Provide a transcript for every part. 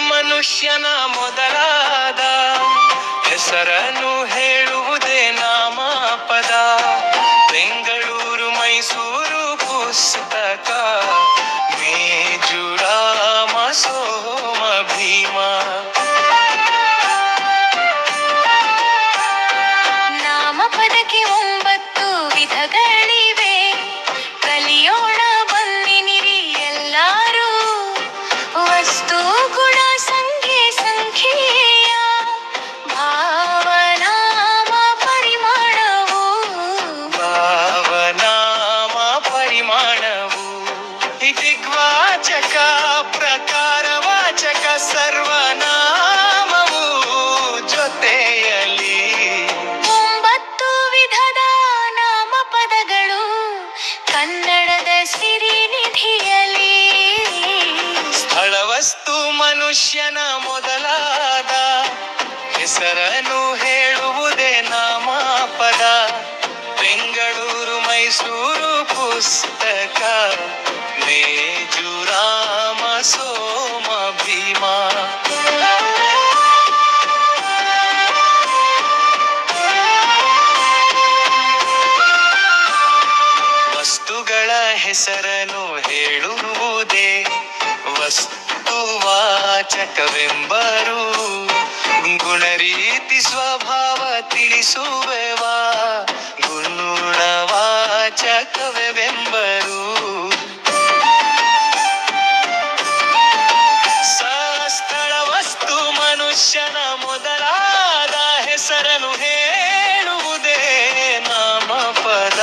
ಮನುಷ್ಯನ ಮೊದಲಾದ ಹೆಸರನ್ನು ಹೇಳುವುದೇ ನಾಮಪದ. ಬೆಂಗಳೂರು ಮೈಸೂರು ಪುಸ್ತಕ, ಮೇಜುರಾಮ ಸೋಮ ಭೀಮ. ನಾಮಪದಕ್ಕೆ 9 ವಿಧಗಳಿವೆ, ಕಲಿಯೋಣ ಬನ್ನಿನಿರಿ ಎಲ್ಲರೂ. ವಸ್ತು ಗುಣ ಸಂಖ್ಯೆ ಸಂಖ್ಯೆಯ ಭಾವನಾಮ ಪರಿಮಾಣವು. ಭಾವನಾಮ ಪರಿಮಾಣವು ದಿಗ್ವಾಚಕ ಪ್ರಕಾರವಾಚಕ ಸರ್ವನಾಮವು ಜೊತೆಯಲ್ಲಿ. 9 ವಿಧದ ನಾಮಪದಗಳು ಕನ್ನಡದ ಸಿರಿನಿಧಿಯಲ್ಲಿ. ಸ್ಥಳ ವಸ್ತು ಮನುಷ್ಯನ ಮೊದಲಾದ ಹೆಸರನ್ನು ಹೇಳುವುದೇ ನಾಮಪದ. ಬೆಂಗಳೂರು ಮೈಸೂರು ಪುಸ್ತಕ, ಮೇಜುರಾಮ ಸೋಮ ಭೀಮ. ವಸ್ತುಗಳ ಹೆಸರನ್ನು ಹೇಳುವುದೇ ವಸ್ತುವಾಚಕವೆಂಬರು. ಗುಣರೀತಿ ಸ್ವಭಾವ ತಿಳಿಸುವೆವ ಗುಣವಾಚಕವೆಂಬರು. ಸ್ಥಳ ವಸ್ತು ಮನುಷ್ಯನ ಮೊದಲಾದ ಹೆಸರನ್ನು ಹೇಳುವುದೇ ನಾಮಪದ.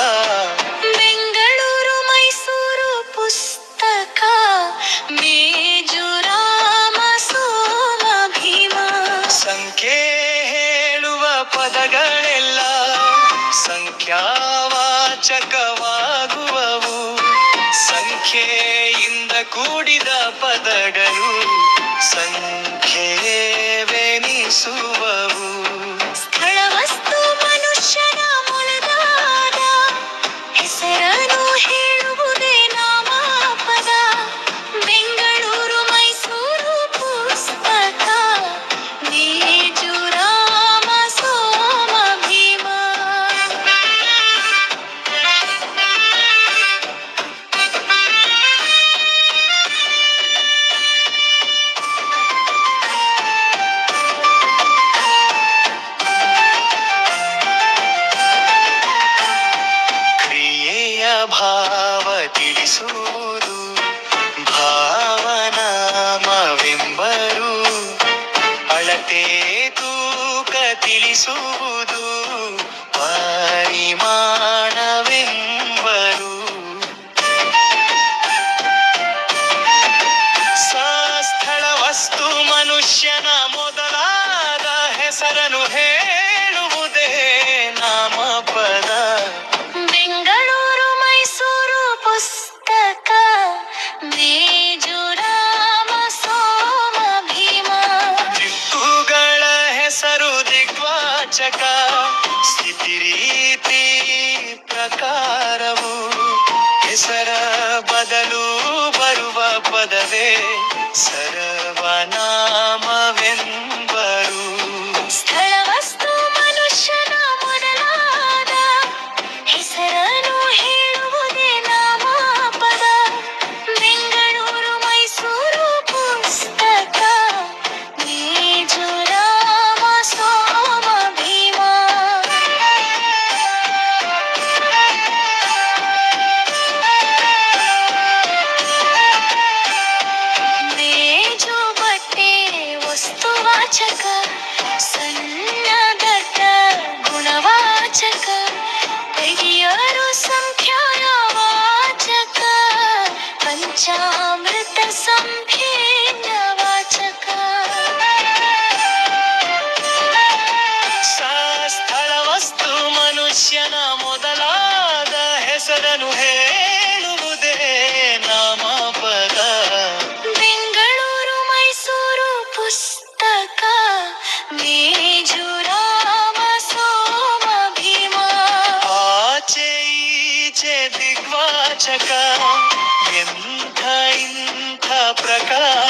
ಬೆಂಗಳೂರು ಮೈಸೂರು ಪುಸ್ತಕ, ಮೇಜುರಾಮ ಸೋಮ ಭೀಮ. ಸಂಖ್ಯೆ ಹೇಳುವ ಪದಗಳೆಲ್ಲ ಸಂಖ್ಯಾವಾಚಕವಾಗುವವು. ಸಂಖ್ಯೆಯಿಂದ ಕೂಡಿದ ಪದಗಳು ಸಂಖ್ಯೆವೆನಿಸುವವು. ಸ್ಥಳ ವಸ್ತು ಮನುಷ್ಯನ ಮೊದಲಾದ ಹೆಸರನ್ನು ಹೇಳುವುದೇ ನಾಮಪದ. ಬೆಂಗಳೂರು ಮೈಸೂರು ಪುಸ್ತಕ, ಮೇಜುರಾಮ ಸೋಮ ಭೀಮ. ಕ್ರಿಯೆಯ ಭಾವ ತಿಳಿಸುವುದು ಭಾವನಾಮವೆಂಬರು. ಅಳತೆ ತೂಕ ತಿಳಿಸುವುದು ಪರಿಮಾಣವೆಂಬರು. ಸ್ಥಳ ವಸ್ತು ಮನುಷ್ಯನ ಮೊದಲಾದ ಹೆಸರನ್ನು ಹೇಳುವುದೇ ನಾಮಪದ. ಬೆಂಗಳೂರು ಮೈಸೂರು ಪುಸ್ತಕ, ಮೇಜುರಾಮ ಸೋಮ ಭೀಮ. ದಿಕ್ಕುಗಳ ಹೆಸರು ದಿಗ್ವಾಚಕ, ಸ್ಥಿತಿ ರೀತಿ ಪ್ರಕಾರವು. ಹೆಸರ ಬದಲು ಬರುವ ಪದವೇ ಸರ್ವನಾಮವೆಂಬರು. ಸ್ಥಳ ವಸ್ತು ಮನುಷ್ಯನ ಮೊದಲಾದ ಹೆಸರನ್ನು ಹೇಳುವುದೇ ನಾಮಪದ. ಬೆಂಗಳೂರು ಮೈಸೂರು ಪುಸ್ತಕ, ಮೇಜುರಾಮ ಸೋಮ ಭೀಮ. ಮೇಜು ಬಟ್ಟೆ ವಸ್ತುವಾಚಕ, ಸಣ್ಣ ದಟ್ಟ ಗುಣವಾಚಕ. ಹಿರಿಯರು ಸಂಖ್ಯಾವಾಚಕ, ಪಂಚಾಮೃತ ಸಂಭೇದವಾಚಕ. ಸ್ಥಳ ವಸ್ತು ಮನುಷ್ಯನ ಮೊದಲಾದ ಹೆಸರನ್ನು ಹೇಳುವುದೇ ನಾಮಪದ. ಬೆಂಗಳೂರು ಮೈಸೂರು ಪುಸ್ತಕ, ಮೇಜುರಾಮ ಸೋಮ ಭೀಮ. ಆಚೆ ಈಚೆ ದಿಗ್ವಾಚಕ, ಎಂಥ ಇಂಥ ಪ್ರಕಾರ